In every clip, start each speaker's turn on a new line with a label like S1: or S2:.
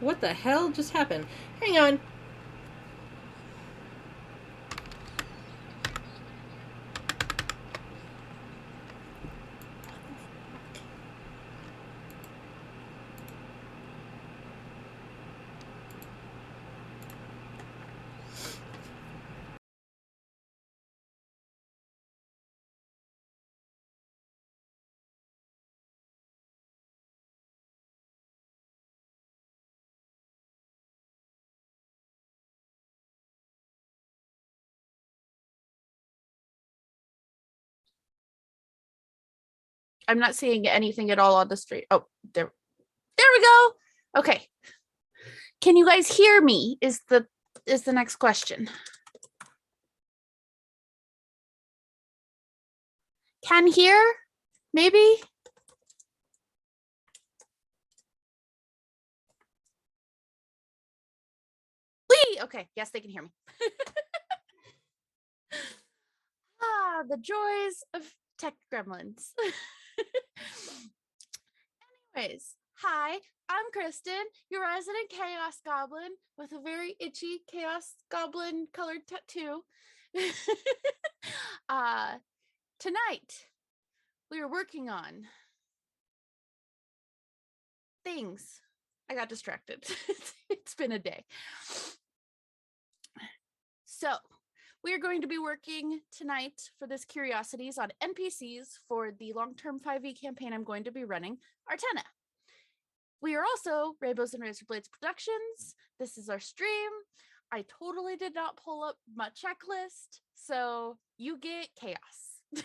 S1: What the hell just happened? Hang on.
S2: I'm not seeing anything at all on the street. Oh, there we go. Okay. Can you guys hear me? Is the next question. Can hear? Maybe? Lee! Okay, yes, they can hear me. The joys of tech gremlins. Anyways, hi, I'm Kristen, your resident chaos goblin with a very itchy chaos goblin colored tattoo. Tonight, we are working on things. I got distracted. It's been a day. So, we are going to be working tonight for this Curiosities on NPCs for the long-term 5e campaign I'm going to be running, Artena. We are also Rainbows and Razor Blades Productions. This is our stream. I totally did not pull up my checklist, so you get chaos.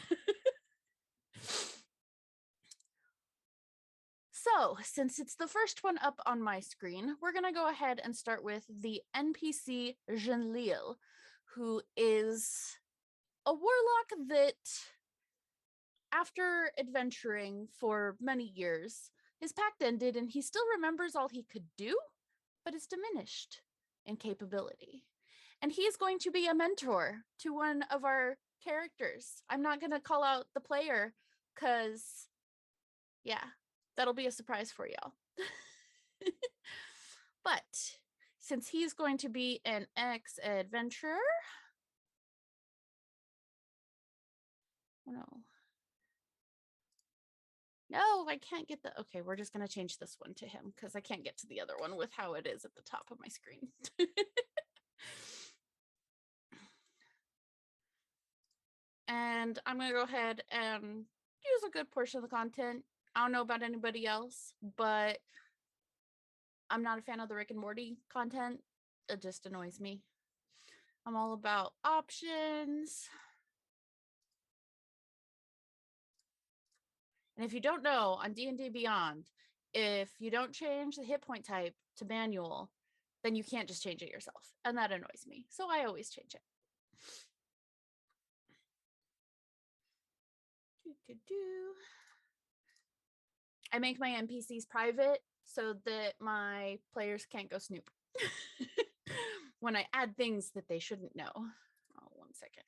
S2: So, since it's the first one up on my screen, we're going to go ahead and start with the NPC Genlil, who is a warlock that, after adventuring for many years, his pact ended and he still remembers all he could do, but is diminished in capability. And he's going to be a mentor to one of our characters. I'm not going to call out the player because, yeah, that'll be a surprise for y'all. But since he's going to be an ex-adventurer, oh no. No, I can't get the, okay, we're just going to change this one to him because I can't get to the other one with how it is at the top of my screen. And I'm going to go ahead and use a good portion of the content. I don't know about anybody else, but I'm not a fan of the Rick and Morty content. It just annoys me. I'm all about options. And if you don't know, on D&D Beyond, if you don't change the hit point type to manual, then you can't just change it yourself. And that annoys me. So I always change it. I make my NPCs private so that my players can't go snoop when I add things that they shouldn't know. Oh, 1 second.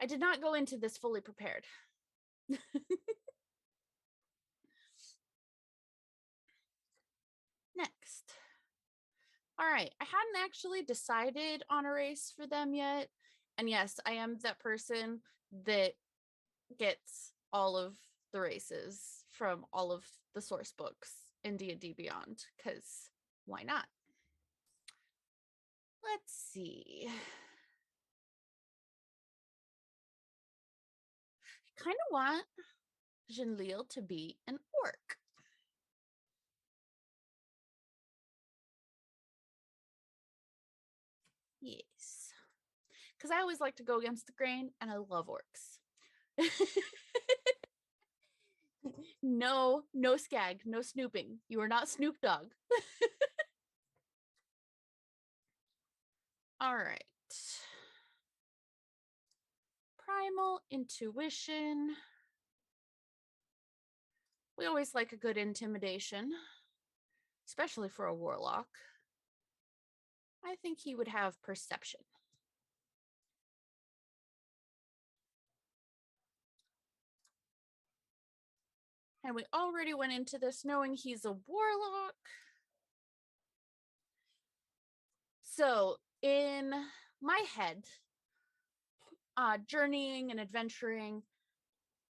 S2: I did not go into this fully prepared. Next. All right, I hadn't actually decided on a race for them yet. And yes, I am that person that gets all of the races from all of the source books in D&D Beyond, because why not? Let's see. I kind of want Genlil to be an orc. Yes. Because I always like to go against the grain, and I love orcs. No skag, no snooping. You are not Snoop Dogg. All right. Primal intuition. We always like a good intimidation, especially for a warlock. I think he would have perception. And we already went into this knowing he's a warlock. So in my head, journeying and adventuring,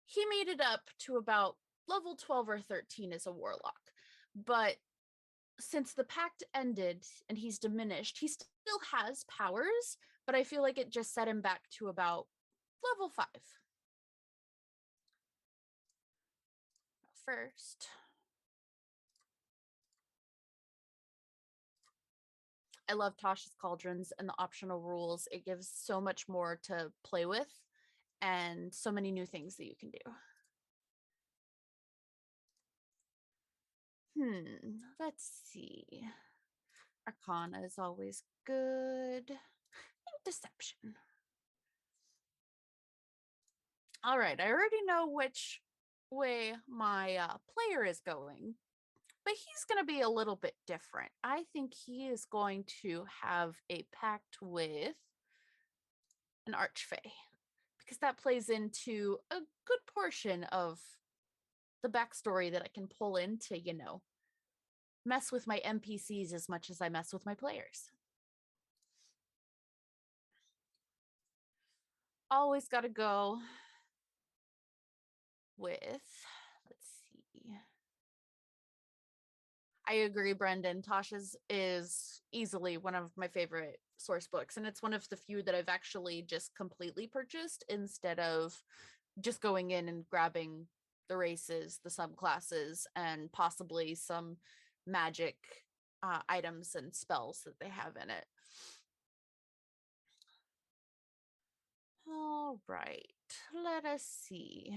S2: he made it up to about level 12 or 13 as a warlock. But since the pact ended and he's diminished, he still has powers, but I feel like it just set him back to about level 5. First, I love Tasha's Cauldrons and the optional rules. It gives so much more to play with and so many new things that you can do. Let's see. Arcana is always good. And deception. All right, I already know which way my player is going, but he's going to be a little bit different. I think he is going to have a pact with an archfey, because that plays into a good portion of the backstory that I can pull in to, mess with my NPCs as much as I mess with my players. Always got to go with, let's see. I agree, Brendan. Tasha's is easily one of my favorite source books, and it's one of the few that I've actually just completely purchased instead of just going in and grabbing the races, the subclasses, and possibly some magic items and spells that they have in it. All right, let us see.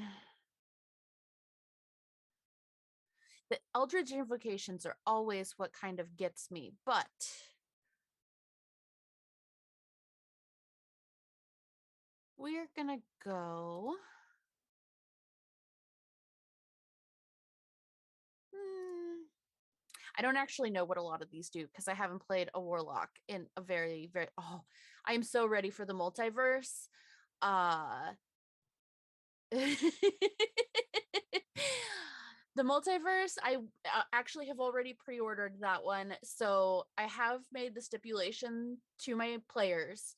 S2: The Eldritch invocations are always what kind of gets me, but we're gonna go. I don't actually know what a lot of these do because I haven't played a warlock in a very, very. Oh, I am so ready for the multiverse. The multiverse, I actually have already pre-ordered that one, so I have made the stipulation to my players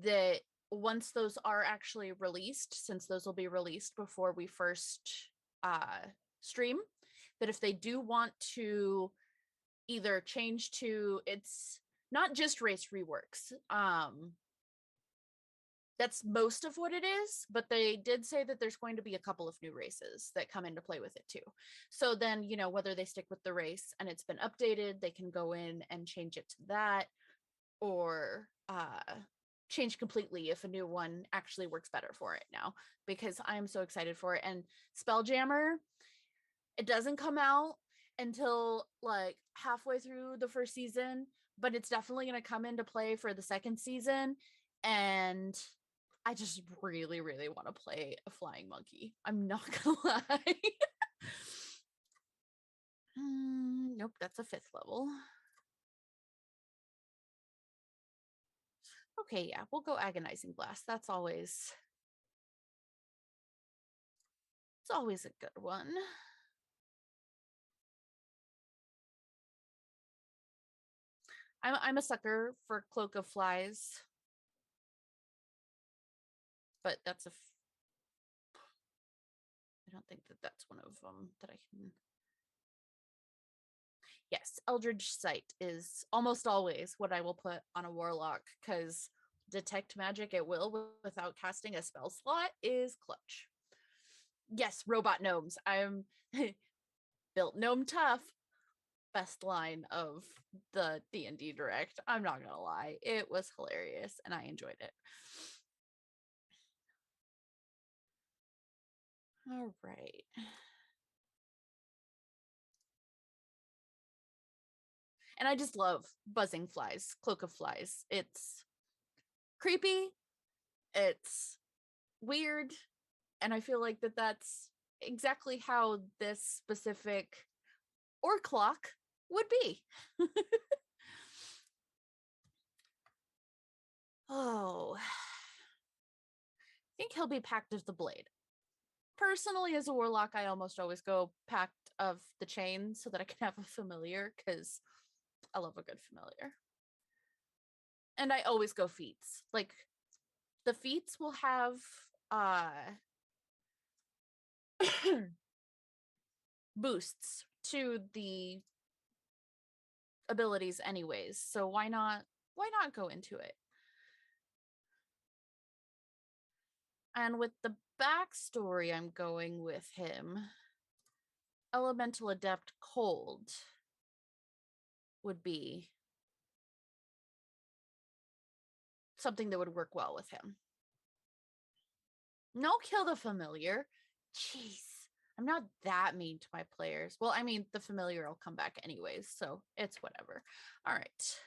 S2: that once those are actually released, since those will be released before we first stream, that if they do want to either change to, it's not just race reworks, that's most of what it is, but they did say that there's going to be a couple of new races that come into play with it too. So then, whether they stick with the race and it's been updated, they can go in and change it to that, or change completely if a new one actually works better for it now, because I'm so excited for it. And Spelljammer, it doesn't come out until like halfway through the first season, but it's definitely going to come into play for the second season. And I just really, really want to play a flying monkey. I'm not gonna lie. Nope, that's a 5th level. Okay, yeah, we'll go agonizing blast. It's always a good one. I'm a sucker for Cloak of Flies, but I don't think that that's one of them that I can. Yes, Eldritch Sight is almost always what I will put on a warlock, because detect magic at will without casting a spell slot is clutch. Yes, robot gnomes. I'm built gnome tough. Best line of the D&D Direct. I'm not gonna lie, it was hilarious and I enjoyed it. All right. And I just love buzzing flies, Cloak of Flies. It's creepy, it's weird, and I feel like that's exactly how this specific Orclock would be. Oh, I think he'll be Pact of the Blade. personally, as a warlock, I almost always go Pact of the Chain so that I can have a familiar, because I love a good familiar. And I always go feats. Like, the feats will have boosts to the abilities anyways, so why not go into it? And with the backstory, I'm going with him. Elemental Adept Cold would be something that would work well with him. No, kill the familiar. Jeez, I'm not that mean to my players. Well, I mean, the familiar will come back anyways, so it's whatever. All right.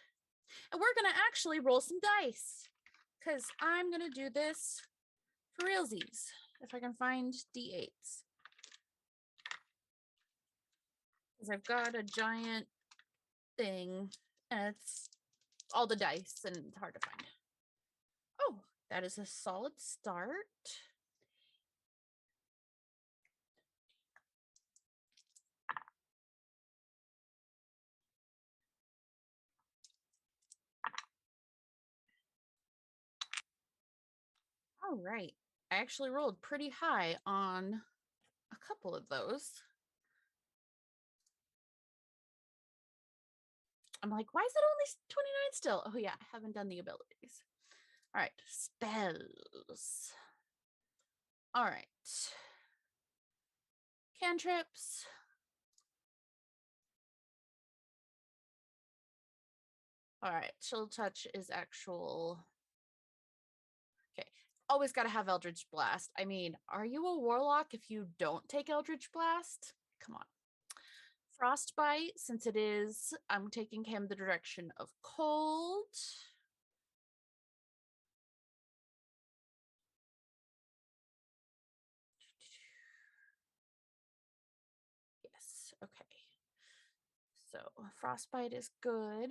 S2: And we're going to actually roll some dice, because I'm going to do this for realsies, if I can find D8s. Because I've got a giant thing, and it's all the dice, and it's hard to find. Oh, that is a solid start. All right. I actually rolled pretty high on a couple of those. I'm like, why is it only 29 still? Oh yeah, I haven't done the abilities. All right, spells. All right. Cantrips. All right, chill touch is actual. Okay, always got to have Eldritch Blast. I mean, are you a warlock if you don't take Eldritch Blast? Come on. Frostbite, since it is, I'm taking him the direction of cold. Yes, okay. So frostbite is good.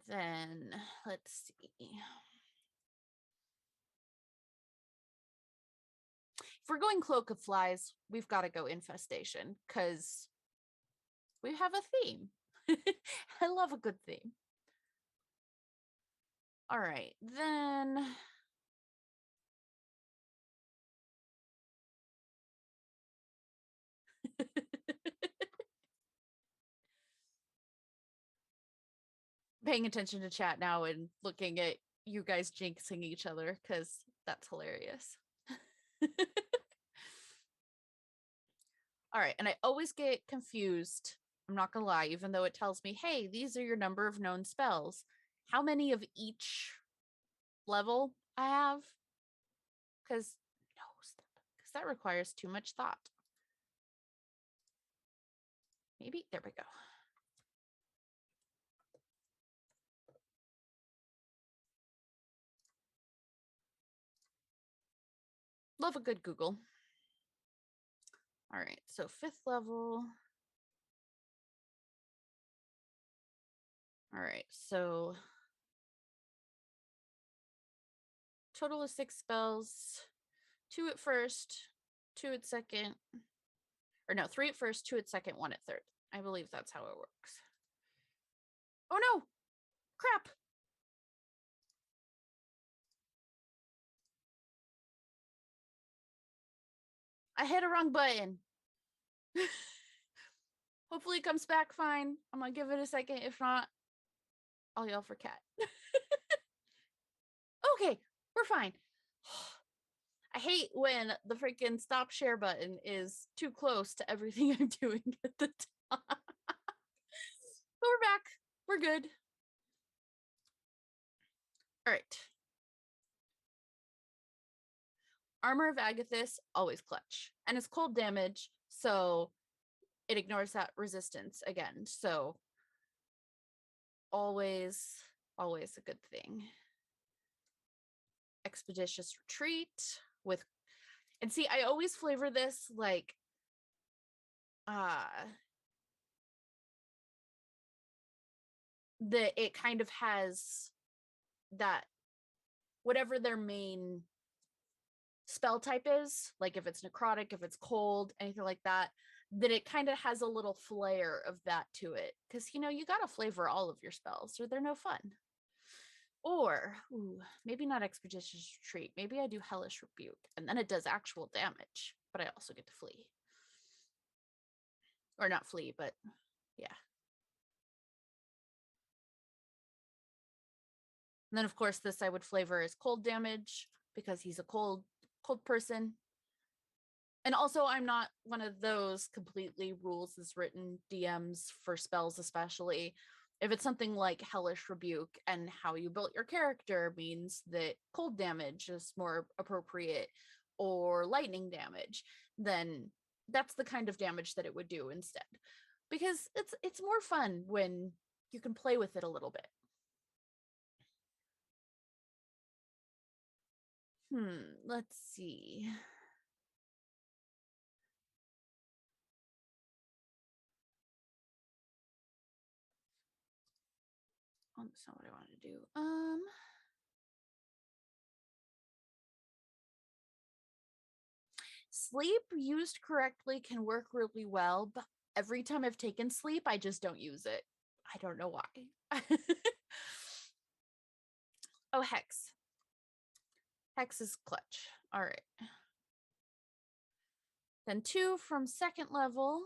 S2: Then let's see. If we're going Cloak of Flies, we've got to go Infestation, because we have a theme. I love a good theme. All right, then. Paying attention to chat now and looking at you guys jinxing each other, because that's hilarious. All right, and I always get confused. I'm not gonna lie, even though it tells me, hey, these are your number of known spells. How many of each level I have? Because that requires too much thought. Maybe, there we go. Love a good Google. All right, so 5th level. All right, so total of 6 spells, 2 at first, 2 at second, or no, 3 at first, 2 at second, 1 at third. I believe that's how it works. Oh no, crap. I hit a wrong button. Hopefully it comes back fine. I'm gonna give it a second. If not, I'll yell for cat. Okay, we're fine. I hate when the freaking stop share button is too close to everything I'm doing at the time. But we're back. We're good. All right. Armor of Agathis, always clutch. And it's cold damage, so it ignores that resistance again. So always a good thing. Expeditious Retreat with, and see, I always flavor this like it kind of has that whatever their main spell type is, like if it's necrotic, if it's cold, anything like that, that it kind of has a little flair of that to it. Because, you know, you got to flavor all of your spells or they're no fun. Or, maybe not Expeditious Retreat. Maybe I do Hellish Rebuke, and then it does actual damage, but I also get to flee. Or not flee, but yeah. And then, of course, this I would flavor as cold damage because he's a cold person. And also, I'm not one of those completely rules is written DMs for spells, especially if it's something like Hellish Rebuke and how you built your character means that cold damage is more appropriate or lightning damage, then that's the kind of damage that it would do instead. Because it's more fun when you can play with it a little bit. Let's see. Oh, that's not what I want to do. Sleep used correctly can work really well, but every time I've taken sleep, I just don't use it. I don't know why. Oh, Hex. Hex is clutch. All right. Then 2 from second level.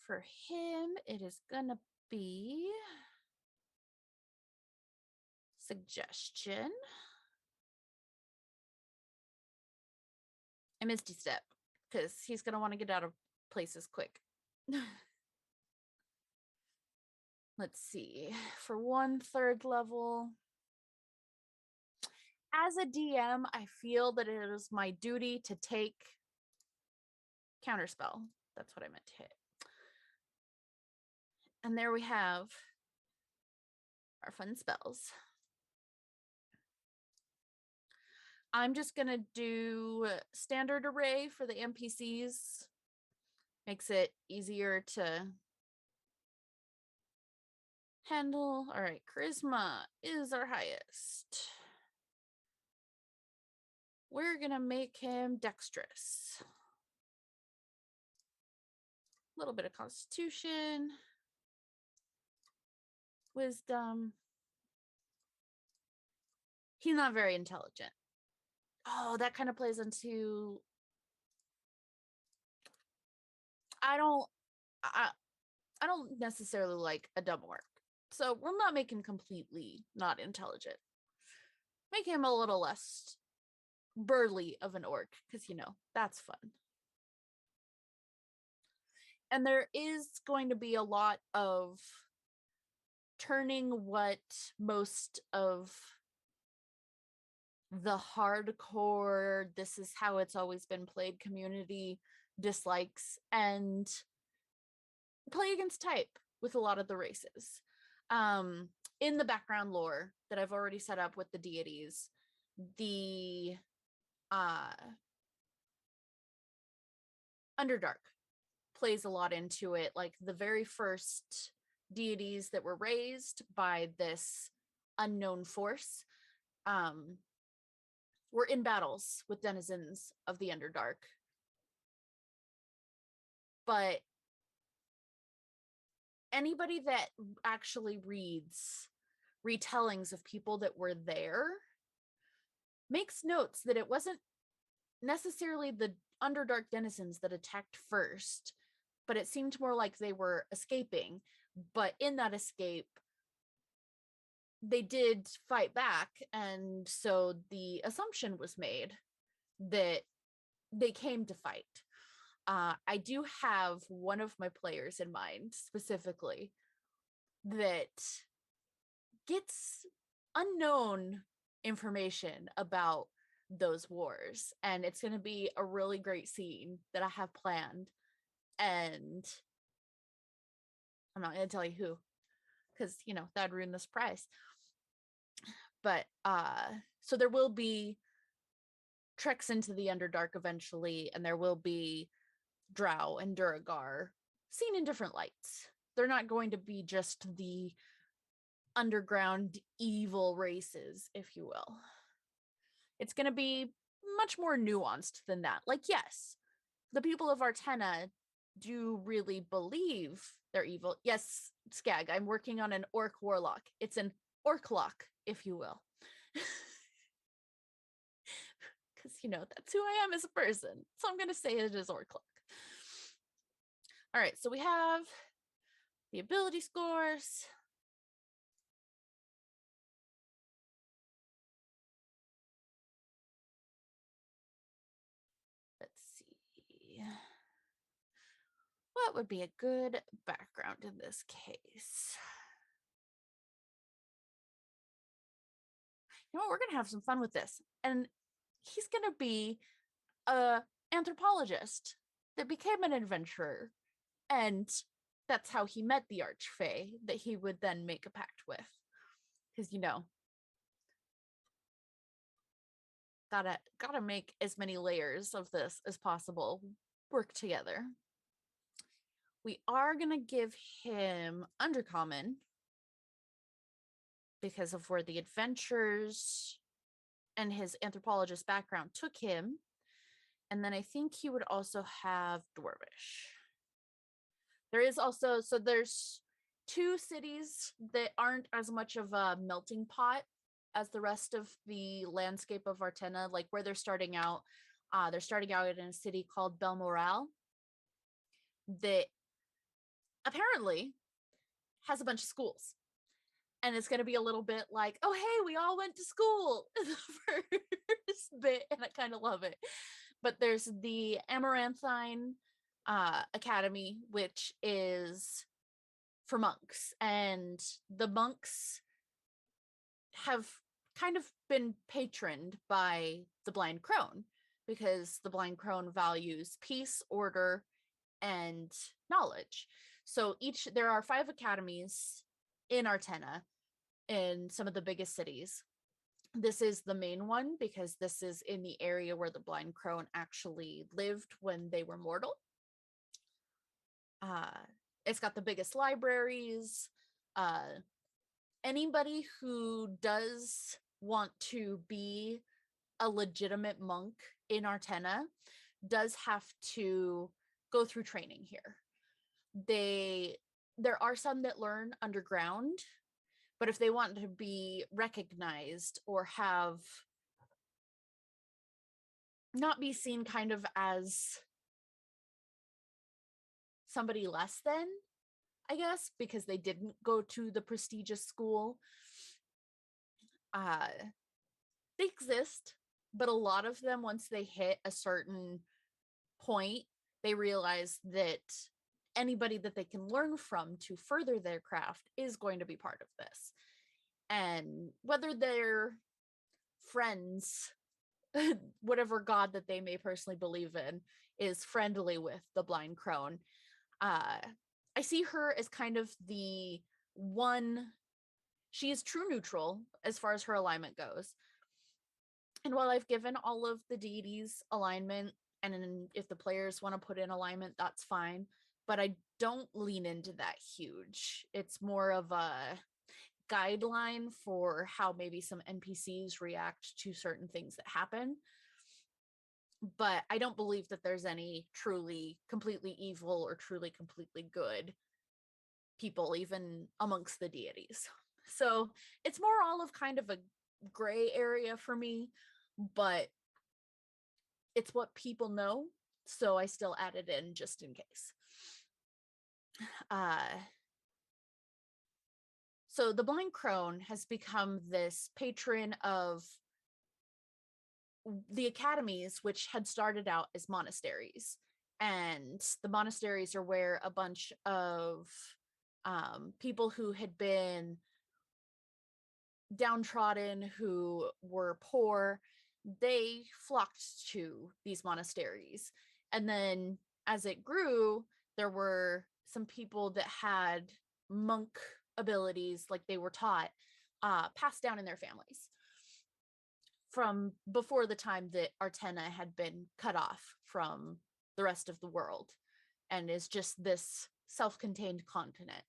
S2: For him, it is gonna be Suggestion and Misty Step, because he's gonna want to get out of places quick. Let's see. For 1/3 level, as a DM, I feel that it is my duty to take Counterspell. That's what I meant to hit. And there we have our fun spells. I'm just going to do standard array for the NPCs. Makes it easier to handle. All right, charisma is our highest. We're going to make him dexterous. A little bit of constitution. Wisdom. He's not very intelligent. Oh, that kind of plays into I don't necessarily like a dumb orc. So we'll not make him completely not intelligent. Make him a little less burly of an orc, because, you know, that's fun. And there is going to be a lot of turning what most of the hardcore, this is how it's always been played community dislikes, and play against type with a lot of the races. In the background lore that I've already set up with the deities, the Underdark plays a lot into it. Like the very first deities that were raised by this unknown force were in battles with denizens of the Underdark. But anybody that actually reads retellings of people that were there makes notes that it wasn't necessarily the Underdark denizens that attacked first, but it seemed more like they were escaping. But in that escape, they did fight back, and so the assumption was made that they came to fight. I do have one of my players in mind specifically that gets unknown information about those wars, and it's going to be a really great scene that I have planned, and I'm not going to tell you who, because, you know, that'd ruin the surprise. But so there will be treks into the Underdark eventually, and there will be Drow and Duragar seen in different lights. they're not going to be just the underground evil races, if you will. It's going to be much more nuanced than that. Like, yes, the people of Artena do really believe they're evil. Yes, Skag, I'm working on an orc warlock. It's an orclock, if you will. Because, that's who I am as a person. So I'm going to say it is orclock. All right, so we have the ability scores. Let's see. What would be a good background in this case? You know what? We're going to have some fun with this. And he's going to be a anthropologist that became an adventurer. And that's how he met the Archfey that he would then make a pact with. Because, gotta make as many layers of this as possible work together. We are gonna give him Undercommon because of where the adventures and his anthropologist background took him. And then I think he would also have Dwarvish. There is also, so there's 2 cities that aren't as much of a melting pot as the rest of the landscape of Artena, like where they're starting out. They're starting out in a city called Belmoral that apparently has a bunch of schools. And it's going to be a little bit like, oh, hey, we all went to school in the first bit, and I kind of love it. But there's the Amaranthine Academy, which is for monks. And the monks have kind of been patroned by the Blind Crone because the Blind Crone values peace, order, and knowledge. So there are 5 academies in Artena in some of the biggest cities. This is the main one because this is in the area where the Blind Crone actually lived when they were mortal. It's got the biggest libraries. Anybody who does want to be a legitimate monk in Artena does have to go through training here. There are some that learn underground, but if they want to be recognized or have not be seen kind of as somebody less than, I guess, because they didn't go to the prestigious school, they exist, but a lot of them, once they hit a certain point, they realize that anybody that they can learn from to further their craft is going to be part of this. And whether they're friends, whatever god that they may personally believe in is friendly with the Blind Crone, I see her as kind of the one. She is true neutral as far as her alignment goes. And while I've given all of the deities alignment, and if the players want to put in alignment, that's fine. But I don't lean into that huge. It's more of a guideline for how maybe some NPCs react to certain things that happen. But I don't believe that there's any truly completely evil or truly completely good people, even amongst the deities. So it's more all of kind of a gray area for me, but it's what people know. So I still add it in just in case. So the Blind Crone has become this patron of the academies, which had started out as monasteries. And the monasteries are where a bunch of people who had been downtrodden, who were poor, they flocked to these monasteries. And then as it grew, there were some people that had monk abilities, like they were taught, passed down in their families from before the time that Artena had been cut off from the rest of the world, and is just this self-contained continent.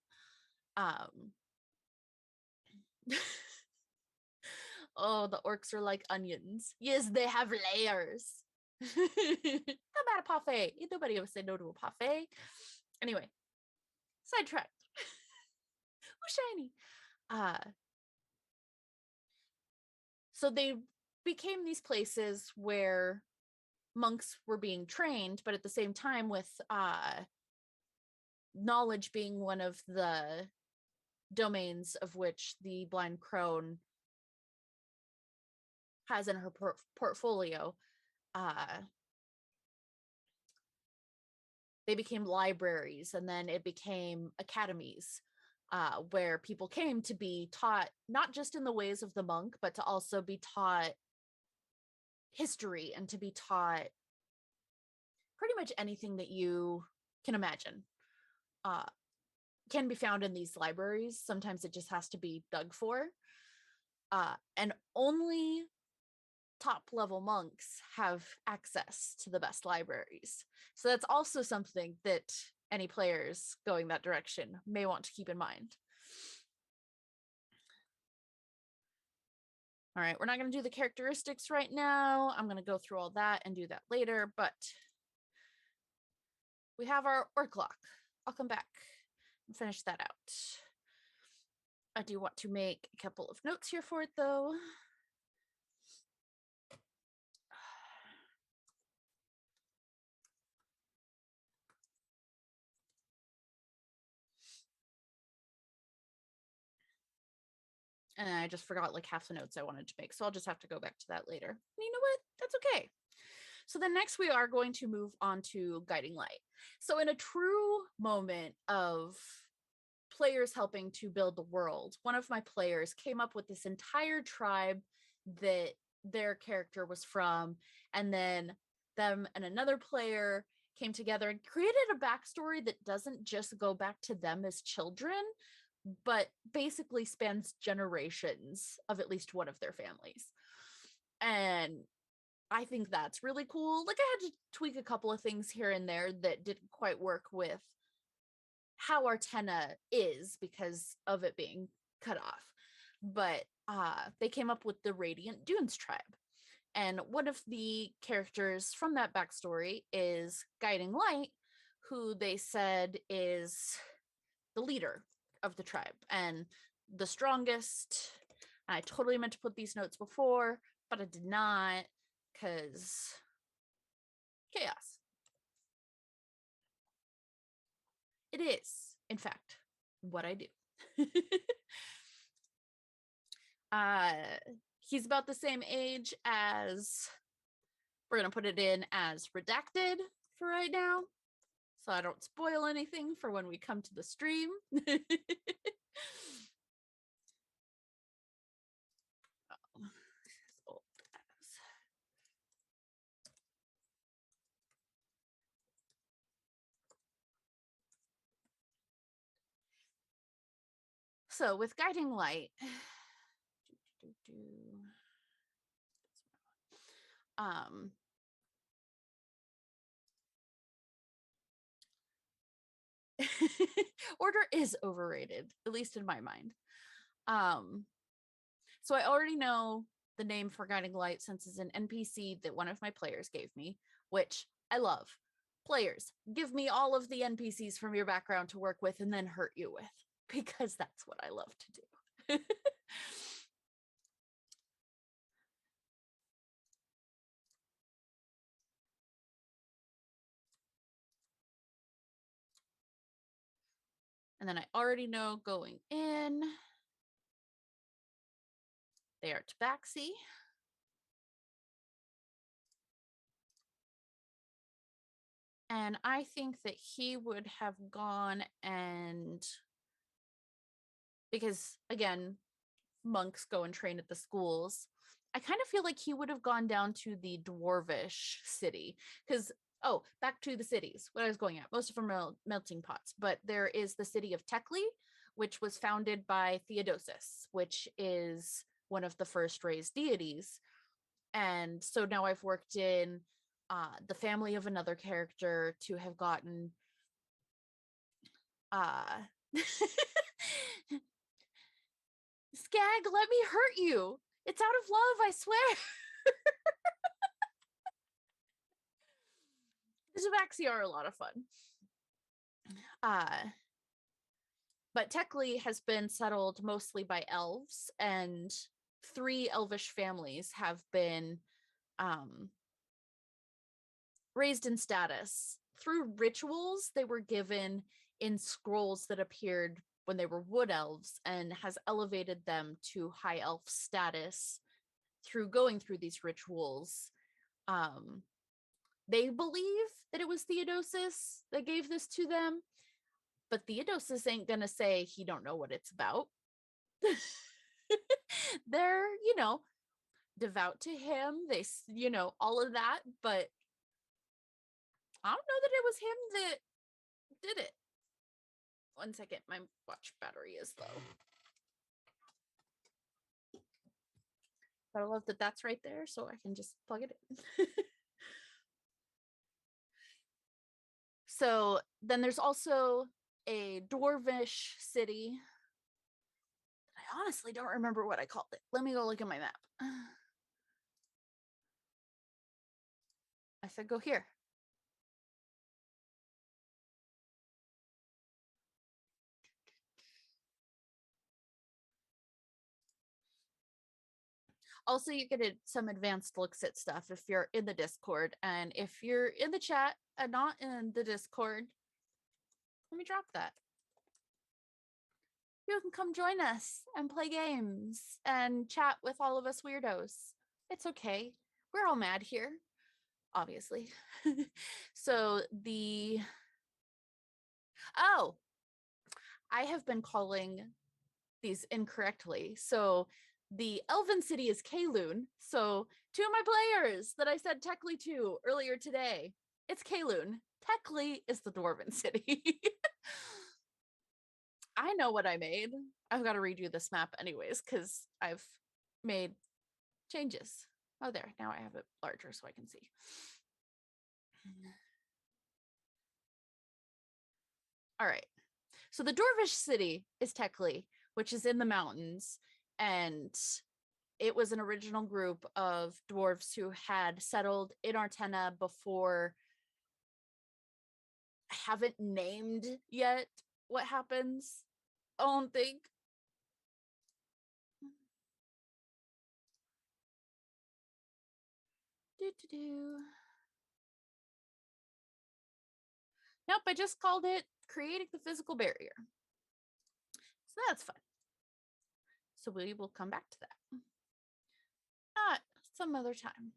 S2: Oh, the orcs are like onions. Yes, they have layers. How about a parfait? Nobody ever say no to a parfait. Anyway, sidetracked. Ooh, shiny. So they became these places where monks were being trained, but at the same time with knowledge being one of the domains of which the blind crone has in her portfolio, they became libraries, and then it became academies, where people came to be taught not just in the ways of the monk, but to also be taught history and to be taught pretty much anything that you can imagine can be found in these libraries. Sometimes it just has to be dug for. And only top level monks have access to the best libraries. So that's also something that any players going that direction may want to keep in mind. All right, we're not going to do the characteristics right now. I'm going to go through all that and do that later, but we have our orc lock. I'll come back and finish that out. I do want to make a couple of notes here for it, though. And I just forgot like half the notes I wanted to make, so I'll just have to go back to that later. And you know what? That's okay. So then next we are going to move on to Guiding Light. So in a true moment of players helping to build the world, one of my players came up with this entire tribe that their character was from, and then them and another player came together and created a backstory that doesn't just go back to them as children, but basically spans generations of at least one of their families. And I think that's really cool. Like, I had to tweak a couple of things here and there that didn't quite work with how Artena is because of it being cut off. But they came up with the Radiant Dunes tribe. And one of the characters from that backstory is Guiding Light, who they said is the leader of the tribe and the strongest. I totally meant to put these notes before, but I did not, because chaos. It is, in fact, what I do. He's about the same age as, we're going to put it in as redacted for right now, so I don't spoil anything for when we come to the stream. So with Guiding Light, order is overrated, at least in my mind. So I already know the name for Guiding Light since it's an NPC that one of my players gave me, which I love. Players, give me all of the NPCs from your background to work with and then hurt you with, because that's what I love to do. And then I already know going in, they are Tabaxi. And I think that he would have gone and, because again, monks go and train at the schools, I kind of feel like he would have gone down to the dwarvish city, because back to the cities, what I was going at, most of them are melting pots, but there is the city of Tekli, which was founded by Theodosis, which is one of the first raised deities. And so now I've worked in the family of another character to have gotten Skag, let me hurt you. It's out of love, I swear. The Zoovaxi are a lot of fun. But Tekli has been settled mostly by elves, and 3 elvish families have been raised in status through rituals they were given in scrolls that appeared when they were wood elves, and has elevated them to high elf status through going through these rituals. They believe that it was Theodosis that gave this to them, but Theodosis ain't gonna say he don't know what it's about. They're, devout to him. They, all of that, but I don't know that it was him that did it. 1 second, my watch battery is low. But I love that that's right there, so I can just plug it in. So then there's also a dwarvish city. I honestly don't remember what I called it. Let me go look at my map. I said go here. Also, you get some advanced looks at stuff if you're in the Discord. And if you're in the chat and not in the Discord, let me drop that. You can come join us and play games and chat with all of us weirdos. It's okay. We're all mad here, obviously. So I have been calling these incorrectly. So the elven city is Kaloon. So to my players that I said Tekli to earlier today, it's Kaloon. Tekli is the dwarven city. I know what I made. I've got to redo this map anyways, because I've made changes. Oh, there. Now I have it larger so I can see. All right. So the dwarvish city is Tekli, which is in the mountains, and it was an original group of dwarves who had settled in Artena before. I haven't named yet what happens. I don't think. Nope, I just called it creating the physical barrier. So that's fun. So we will come back to that. Not some other time.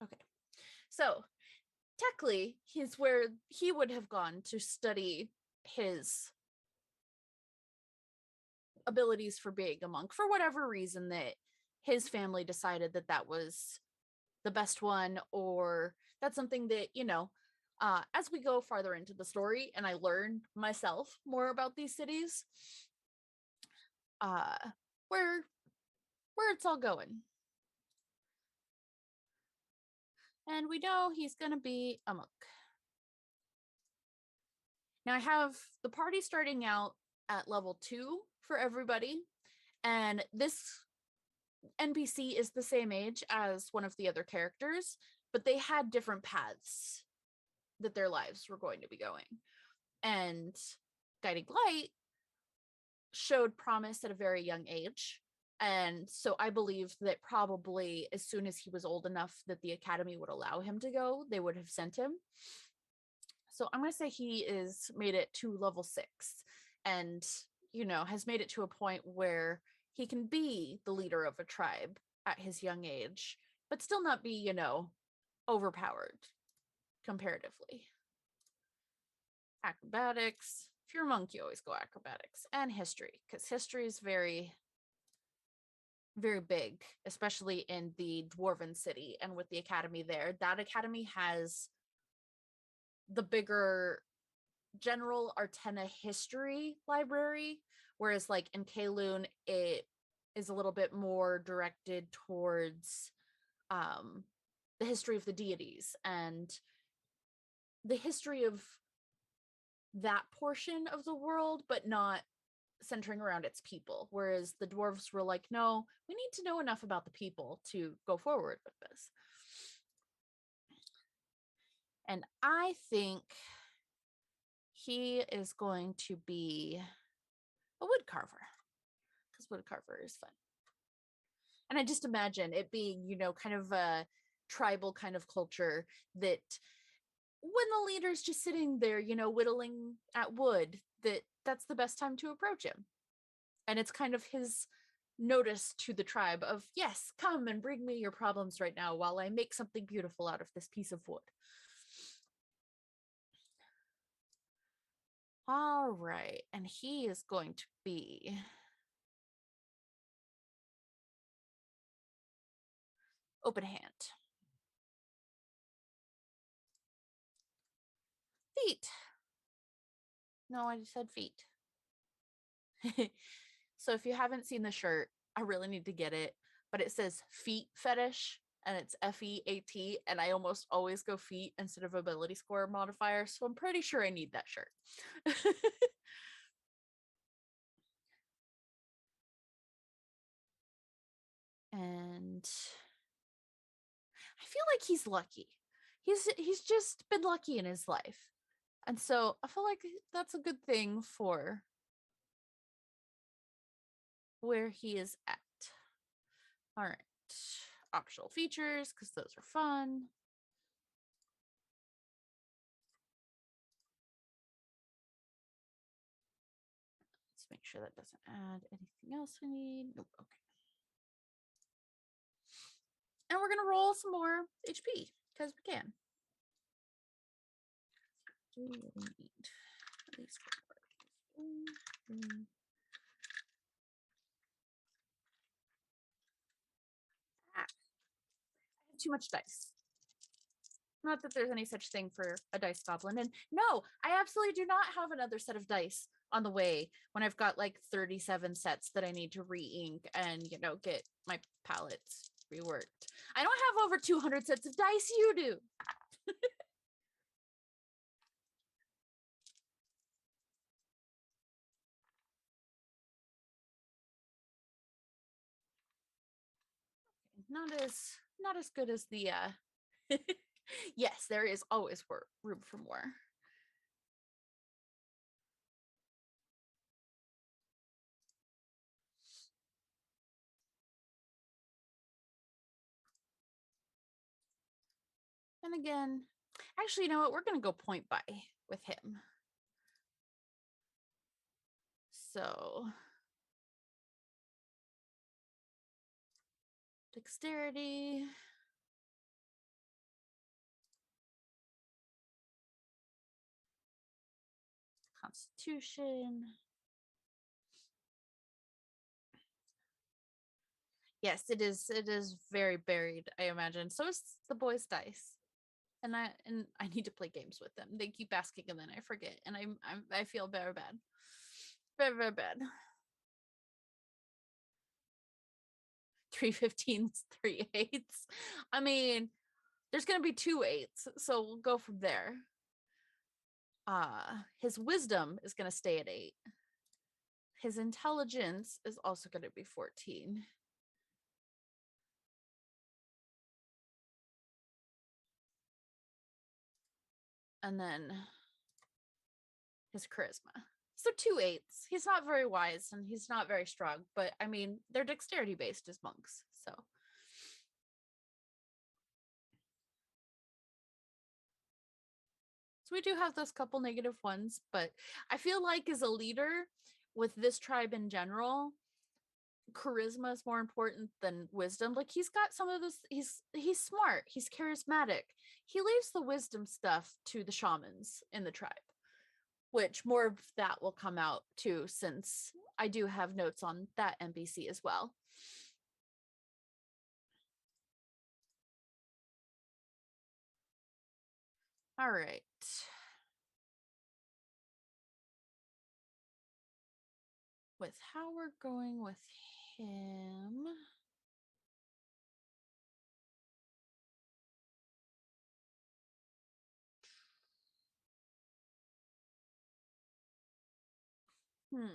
S2: Okay. So Tekli is where he would have gone to study his abilities for being a monk, for whatever reason that his family decided that that was the best one, or that's something that, as we go farther into the story and I learn myself more about these cities, where it's all going. And we know he's gonna be a monk. Now I have the party starting out at level 2 for everybody, and this NPC is the same age as one of the other characters, but they had different paths that their lives were going to be going. And Guiding Light showed promise at a very young age. And so I believe that probably as soon as he was old enough that the Academy would allow him to go, they would have sent him. So I'm going to say he is made it to level 6 and, has made it to a point where he can be the leader of a tribe at his young age, but still not be, overpowered comparatively. Acrobatics. If you're a monk, you always go acrobatics. And history, because history is very, very big, especially in the dwarven city and with the academy there. That academy has the bigger general Artena history library, whereas like in Kaloon, it is a little bit more directed towards the history of the deities and the history of that portion of the world, but not centering around its people. Whereas the dwarves were like, no, we need to know enough about the people to go forward with this. And I think he is going to be a wood carver, because wood carver is fun. And I just imagine it being, you know, kind of a tribal kind of culture that when the leader's just sitting there, you know, whittling at wood, that's the best time to approach him. And it's kind of his notice to the tribe of, yes, come and bring me your problems right now while I make something beautiful out of this piece of wood. All right, and he is going to be open hand. Feet. No, I just said feet. So if you haven't seen the shirt, I really need to get it, but it says feet fetish and it's FEAT, and I almost always go feet instead of ability score modifier, so I'm pretty sure I need that shirt. And I feel like he's lucky. He's just been lucky in his life. And so I feel like that's a good thing for where he is at. All right. Optional features, because those are fun. Let's make sure that doesn't add anything else we need. Nope. Okay. And we're going to roll some more HP, because we can. Do we need at least one more? I have too much dice. Not that there's any such thing for a dice goblin. And no, I absolutely do not have another set of dice on the way when I've got like 37 sets that I need to re-ink and, you know, get my palettes reworked. I don't have over 200 sets of dice, you do. Not as good as the yes, there is always room for more. And again, actually, you know what? We're going to go point by with him. So, dexterity. Constitution. Yes, it is. It is very buried, I imagine. So is the boys' dice. And I need to play games with them. They keep asking and then I forget. And I feel very bad. Very, very bad. 3 15s, 3 8s. I mean, there's gonna be 2 8s, so we'll go from there. His wisdom is gonna stay at 8. His intelligence is also gonna be 14. And then his charisma. So 2 8s. He's not very wise and he's not very strong, but I mean, they're dexterity based as monks. So we do have those couple negative ones, but I feel like as a leader with this tribe in general, charisma is more important than wisdom. Like he's got some of this, he's smart, he's charismatic. He leaves the wisdom stuff to the shamans in the tribe, which more of that will come out too, since I do have notes on that NPC as well. All right. With how we're going with him. I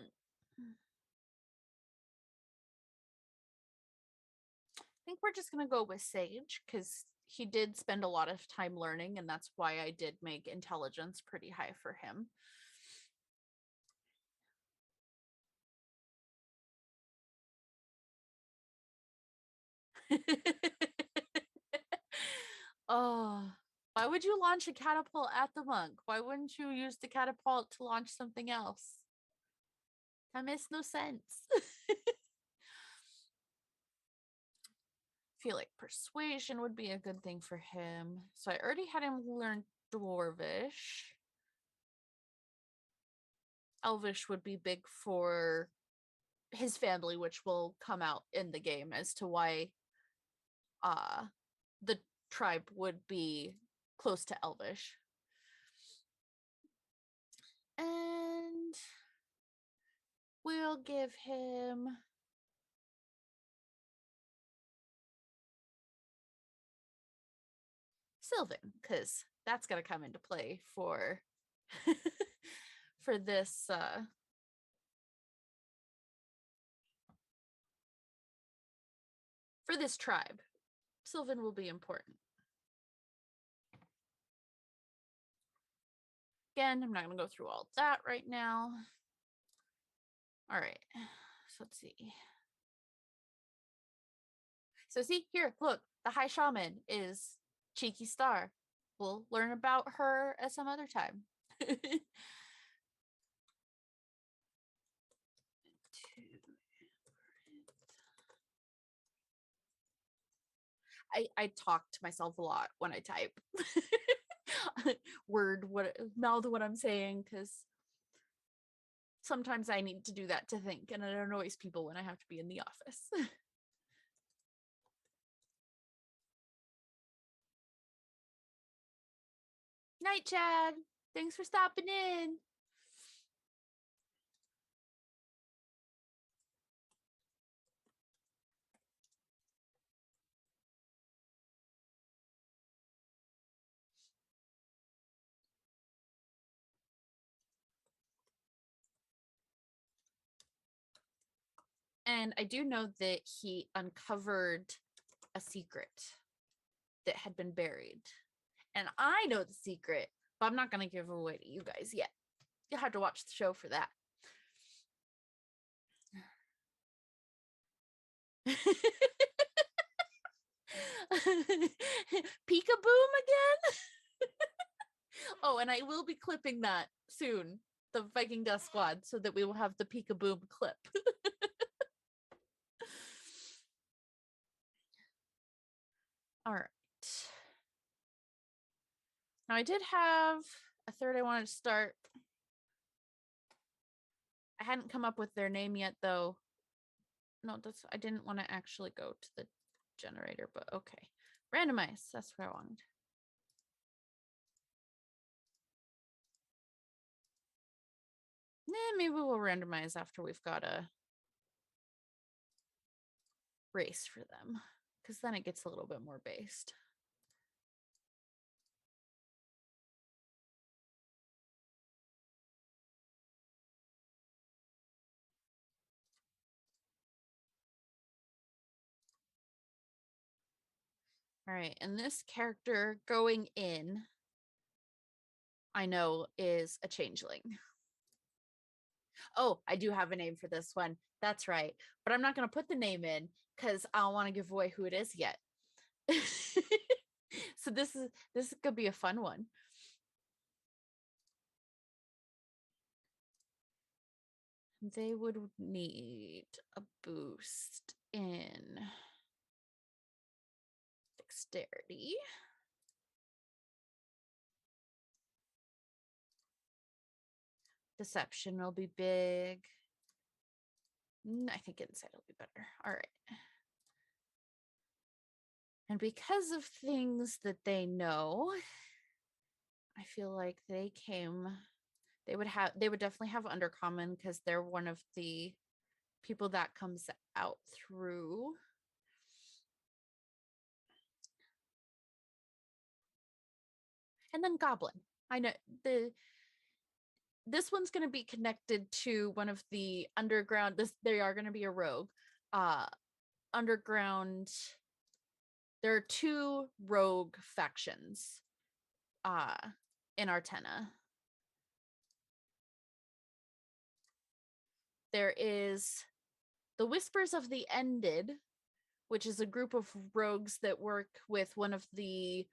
S2: think we're just gonna go with Sage because he did spend a lot of time learning, and that's why I did make intelligence pretty high for him. Oh, why would you launch a catapult at the monk? Why wouldn't you use the catapult to launch something else? That makes no sense. Feel like persuasion would be a good thing for him. So I already had him learn Dwarvish. Elvish would be big for his family, which will come out in the game as to why the tribe would be close to Elvish. And we'll give him Sylvan, because that's gonna come into play for for this tribe. Sylvan will be important. Again, I'm not gonna go through all that right now. All right, so let's see. So see here, look, the High Shaman is Cheeky Star. We'll learn about her at some other time. I talk to myself a lot when I type. Mouth what I'm saying, because sometimes I need to do that to think, and it annoys people when I have to be in the office. Night, Chad. Thanks for stopping in. And I do know that he uncovered a secret that had been buried. And I know the secret, but I'm not going to give away to you guys yet. You'll have to watch the show for that. Peek-a-boom again? Oh, and I will be clipping that soon, the Viking Death Squad, so that we will have the peek-a-boom clip. All right. Now I did have a third I wanted to start. I hadn't come up with their name yet, though. No, I didn't want to actually go to the generator, but okay. Randomize, that's what I wanted. Maybe we'll randomize after we've got a race for them, because then it gets a little bit more based. All right, and this character going in, I know, is a changeling. Oh, I do have a name for this one. That's right. But I'm not going to put the name in because I don't want to give away who it is yet. So this is gonna be a fun one. They would need a boost in dexterity. Deception will be big. I think insight will be better. All right. And because of things that they know, I feel like they would definitely have undercommon because they're one of the people that comes out through. And then goblin. I know this one's going to be connected to one of the underground. They are going to be a rogue. Underground. There are 2 rogue factions in Artena. There is the Whispers of the Ended, which is a group of rogues that work with one of the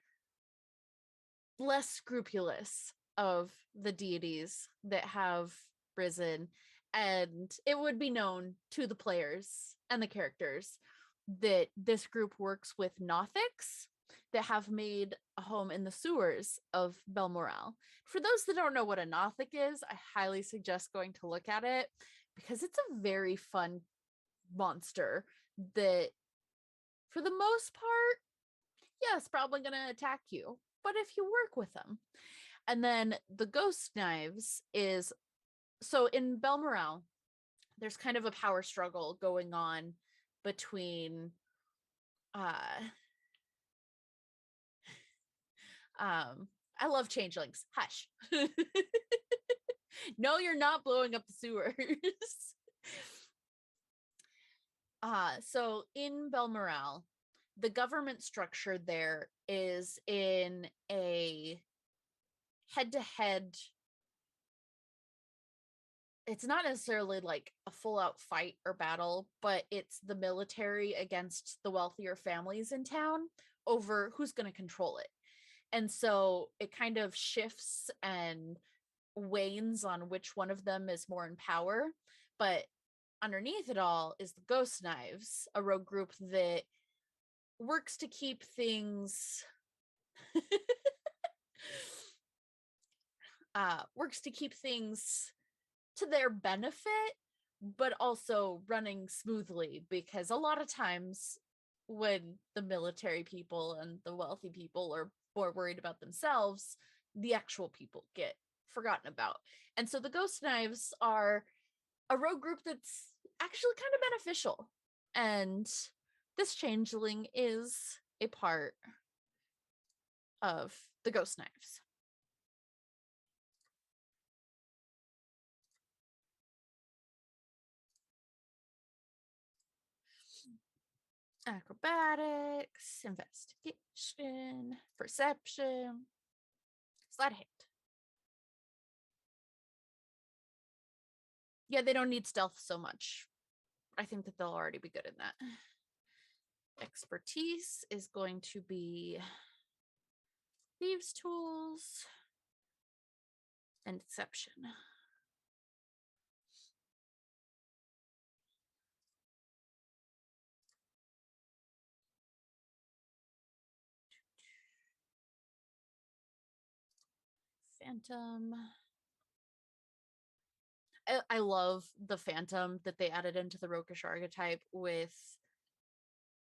S2: less scrupulous of the deities that have risen, and it would be known to the players and the characters that this group works with Nothics that have made a home in the sewers of Belmoral. For those that don't know what a Nothic is, I highly suggest going to look at it because it's a very fun monster that, for the most part, yeah, it's probably going to attack you, but if you work with them. And then the Ghost Knives is, so in Belmoral, there's kind of a power struggle going on between I love changelings. Hush. No, you're not blowing up the sewers. So in Belmoral, the government structure there is in a head-to-head. It's not necessarily like a full-out fight or battle, but it's the military against the wealthier families in town over who's going to control it. And so it kind of shifts and wanes on which one of them is more in power. But underneath it all is the Ghost Knives, a rogue group that works to keep things to their benefit, but also running smoothly, because a lot of times when the military people and the wealthy people are more worried about themselves, the actual people get forgotten about. And so the Ghost Knives are a rogue group that's actually kind of beneficial. And this changeling is a part of the Ghost Knives. Acrobatics, investigation, perception, sleight of hand. Yeah, they don't need stealth so much. I think that they'll already be good in that. Expertise is going to be thieves' tools and deception. Phantom. I love the Phantom that they added into the roguish archetype with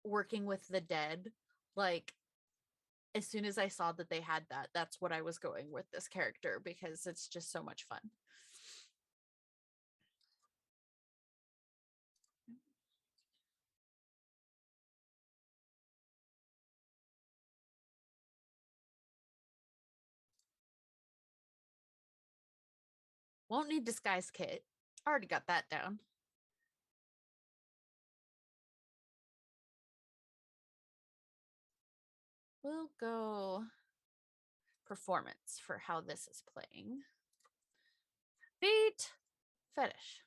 S2: working with the dead. Like, as soon as I saw that they had that, that's what I was going with this character, because it's just so much fun. Won't need disguise kit. Already got that down. We'll go performance for how this is playing. Feet, fetish.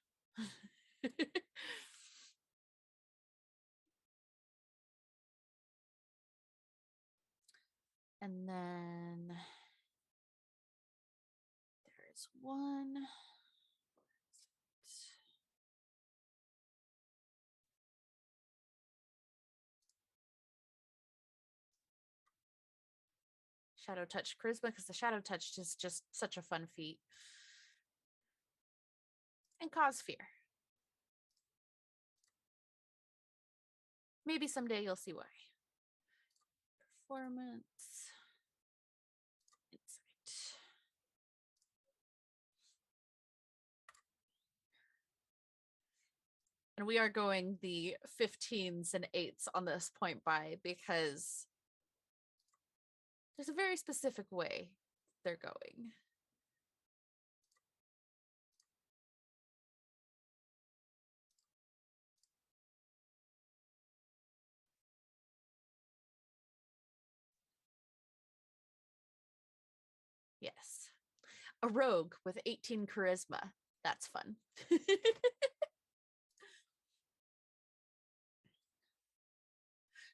S2: And then there's one. Shadow touch charisma, because the shadow touch is just such a fun feat. And cause fear. Maybe someday you'll see why. Performance. Insight. And we are going the 15s and 8s on this point buy, because there's a very specific way they're going. Yes. A rogue with 18 charisma. That's fun.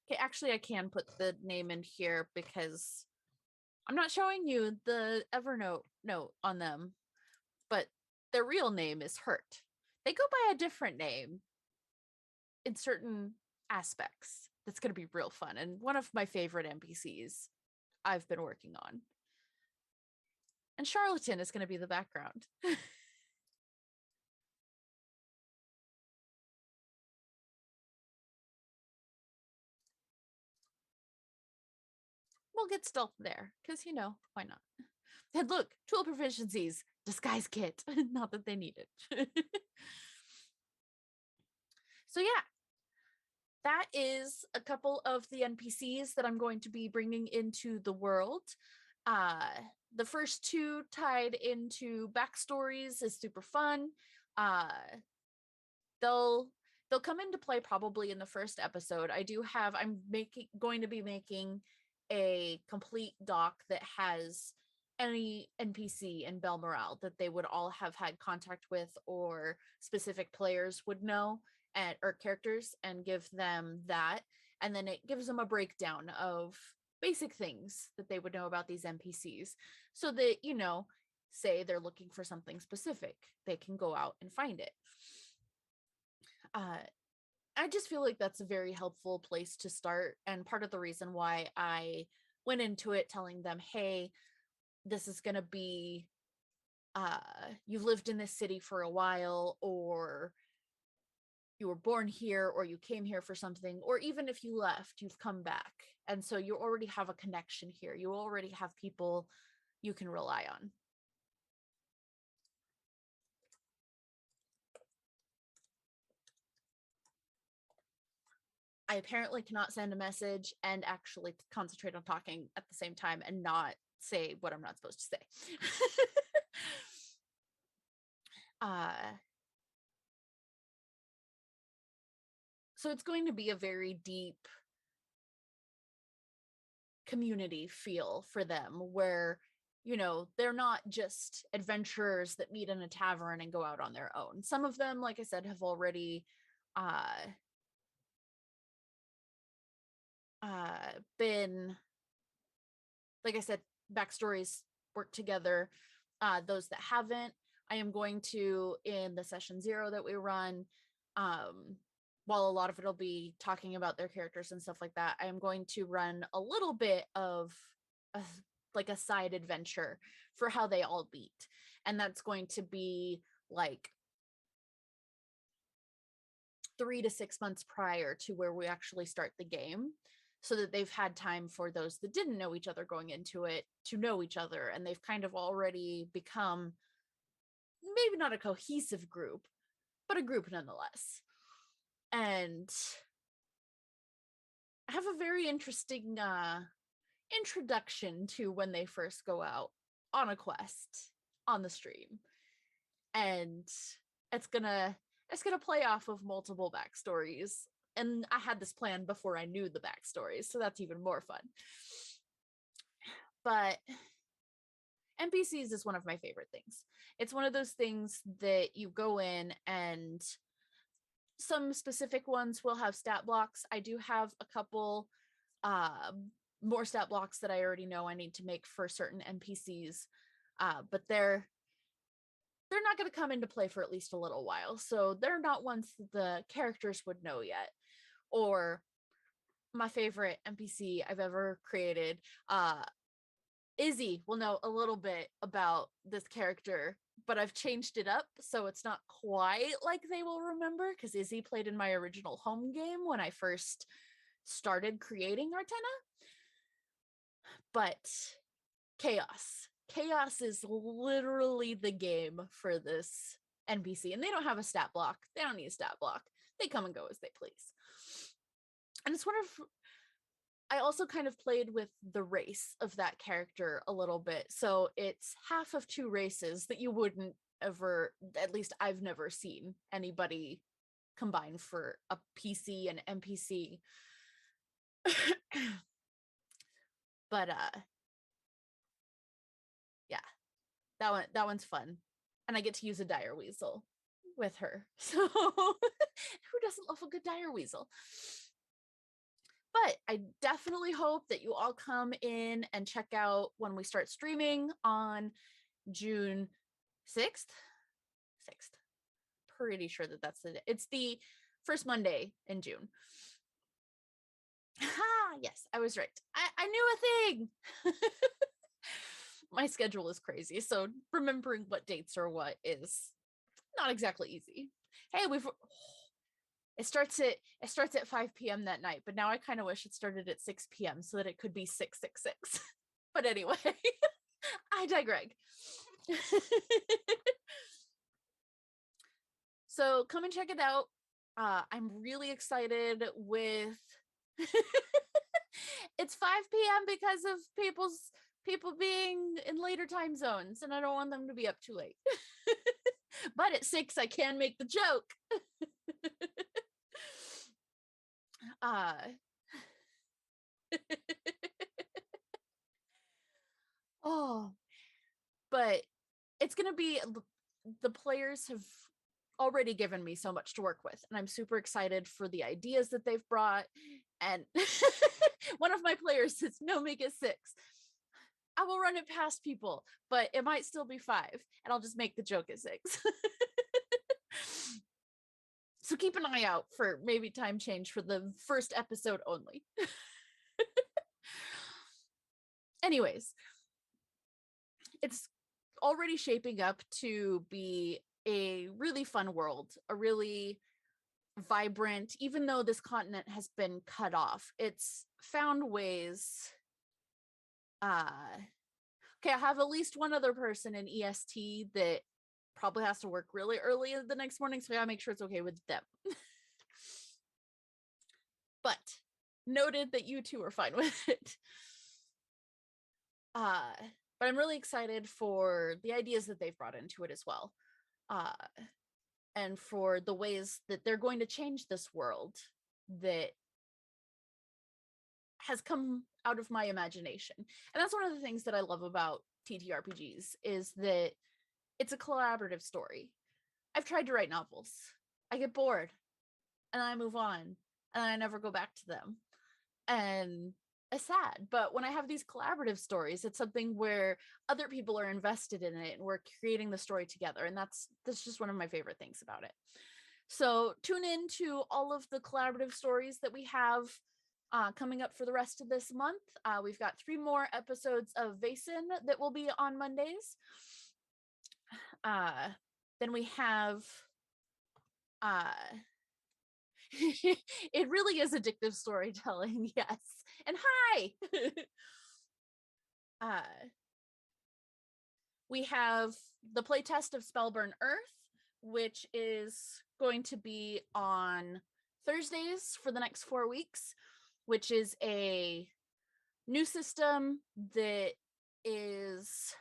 S2: Okay, actually, I can put the name in here because I'm not showing you the Evernote note on them, but their real name is Hurt. They go by a different name in certain aspects. That's going to be real fun and one of my favorite NPCs I've been working on. And Charlatan is going to be the background. We'll get stealth there because, why not? And look, tool proficiencies, disguise kit. Not that they need it. So yeah, that is a couple of the NPCs that I'm going to be bringing into the world. Uh, the first two tied into backstories is super fun. Uh, they'll come into play probably in the first episode. I'm going to be making a complete doc that has any NPC in Belmoral that they would all have had contact with or specific players would know or characters, and give them that. And then it gives them a breakdown of basic things that they would know about these NPCs so that, say they're looking for something specific, they can go out and find it. I just feel like that's a very helpful place to start. And part of the reason why I went into it telling them, hey, this is going to be, you've lived in this city for a while, or you were born here, or you came here for something, or even if you left, you've come back. And so you already have a connection here. You already have people you can rely on. I apparently cannot send a message and actually concentrate on talking at the same time and not say what I'm not supposed to say. So it's going to be a very deep community feel for them where, they're not just adventurers that meet in a tavern and go out on their own. Some of them, like I said, have already been, like I said, backstories work together. Those that haven't, I am going to, in the session 0 that we run, while a lot of it'll be talking about their characters and stuff like that, I am going to run a little bit of a side adventure for how they all meet. And that's going to be like 3 to 6 months prior to where we actually start the game, so that they've had time for those that didn't know each other going into it to know each other, and they've kind of already become maybe not a cohesive group, but a group nonetheless. And I have a very interesting introduction to when they first go out on a quest on the stream. And it's gonna play off of multiple backstories. And I had this plan before I knew the backstories, so that's even more fun. But NPCs is one of my favorite things. It's one of those things that you go in, and some specific ones will have stat blocks. I do have a couple more stat blocks that I already know I need to make for certain NPCs, but they're not going to come into play for at least a little while. So they're not ones the characters would know yet. Or my favorite NPC I've ever created, Izzy will know a little bit about this character, but I've changed it up so it's not quite like they will remember, because Izzy played in my original home game when I first started creating Artena. But Chaos is literally the game for this NPC, and they don't have a stat block. They don't need a stat block. They come and go as they please. And it's I also kind of played with the race of that character a little bit. So it's half of two races that you wouldn't ever, at least I've never seen anybody combine for a PC and NPC. But yeah, That one's fun. And I get to use a dire weasel with her. So who doesn't love a good dire weasel? But I definitely hope that you all come in and check out when we start streaming on June 6th. 6th. Pretty sure that that's it's the first Monday in June. Ha! Yes, I was right. I knew a thing. My schedule is crazy, so remembering what dates are what is not exactly easy. Hey, it starts at 5 p.m. that night, but now I kind of wish it started at 6 p.m. so that it could be 666. But anyway, I digress. So come and check it out. I'm really excited with it's 5 p.m. because of people being in later time zones, and I don't want them to be up too late. But at 6 I can make the joke. Oh, but it's gonna be, the players have already given me so much to work with, and I'm super excited for the ideas that they've brought. And one of my players says, no, make it 6. I will run it past people, but it might still be 5, and I'll just make the joke at 6. So keep an eye out for maybe time change for the first episode only. Anyways, it's already shaping up to be a really fun world, a really vibrant, even though this continent has been cut off, it's found ways. Okay, I have at least one other person in EST that probably has to work really early the next morning, so I gotta make sure it's okay with them. But noted that you two are fine with it. But I'm really excited for the ideas that they've brought into it as well. And for the ways that they're going to change this world that has come out of my imagination. And that's one of the things that I love about TTRPGs is that it's a collaborative story. I've tried to write novels. I get bored and I move on and I never go back to them. And it's sad, but when I have these collaborative stories, it's something where other people are invested in it and we're creating the story together, and that's just one of my favorite things about it. So tune in to all of the collaborative stories that we have coming up for the rest of this month. We've got 3 more episodes of Vaesen that will be on Mondays. Then we have it really is addictive storytelling, yes. And hi! We have the playtest of Spellburn Earth, which is going to be on Thursdays for the next 4 weeks, which is a new system that is,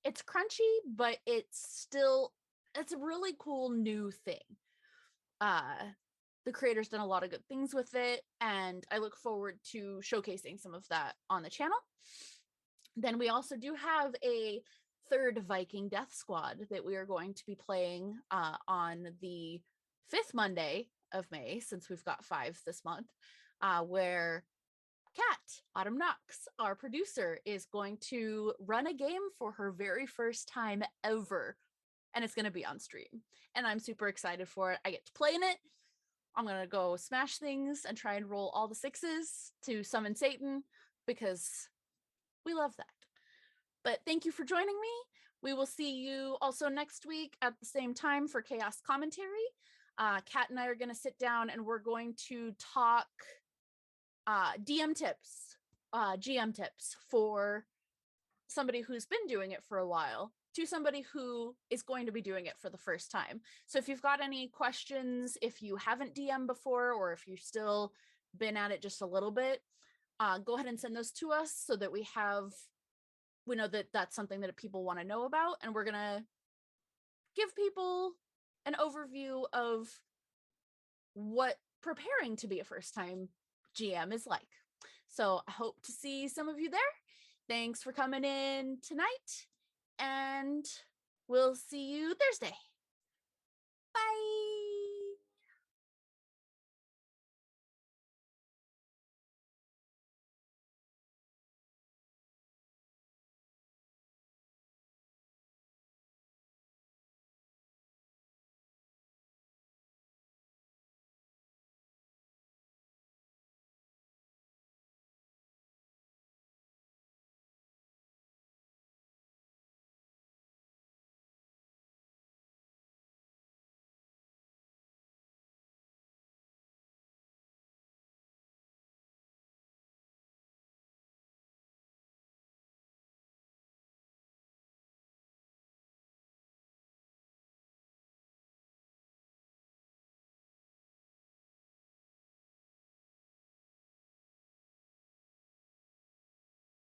S2: it's crunchy, but it's a really cool new thing. The creator's done a lot of good things with it, and I look forward to showcasing some of that on the channel. Then we also do have a 3rd Viking Death Squad that we are going to be playing on the 5th Monday of May, since we've got 5 this month, where Kat, Autumn Knox, our producer, is going to run a game for her very first time ever, and it's going to be on stream. And I'm super excited for it. I get to play in it. I'm going to go smash things and try and roll all the 6s to summon Satan, because we love that. But thank you for joining me. We will see you also next week at the same time for Chaos Commentary. Kat and I are going to sit down and we're going to talk DM tips, GM tips for somebody who's been doing it for a while to somebody who is going to be doing it for the first time. So if you've got any questions, if you haven't DM'd before, or if you've still been at it just a little bit, go ahead and send those to us so that we know that that's something that people want to know about, and we're gonna give people an overview of what preparing to be a first time GM is like. So I hope to see some of you there. Thanks for coming in tonight, and we'll see you Thursday. Bye.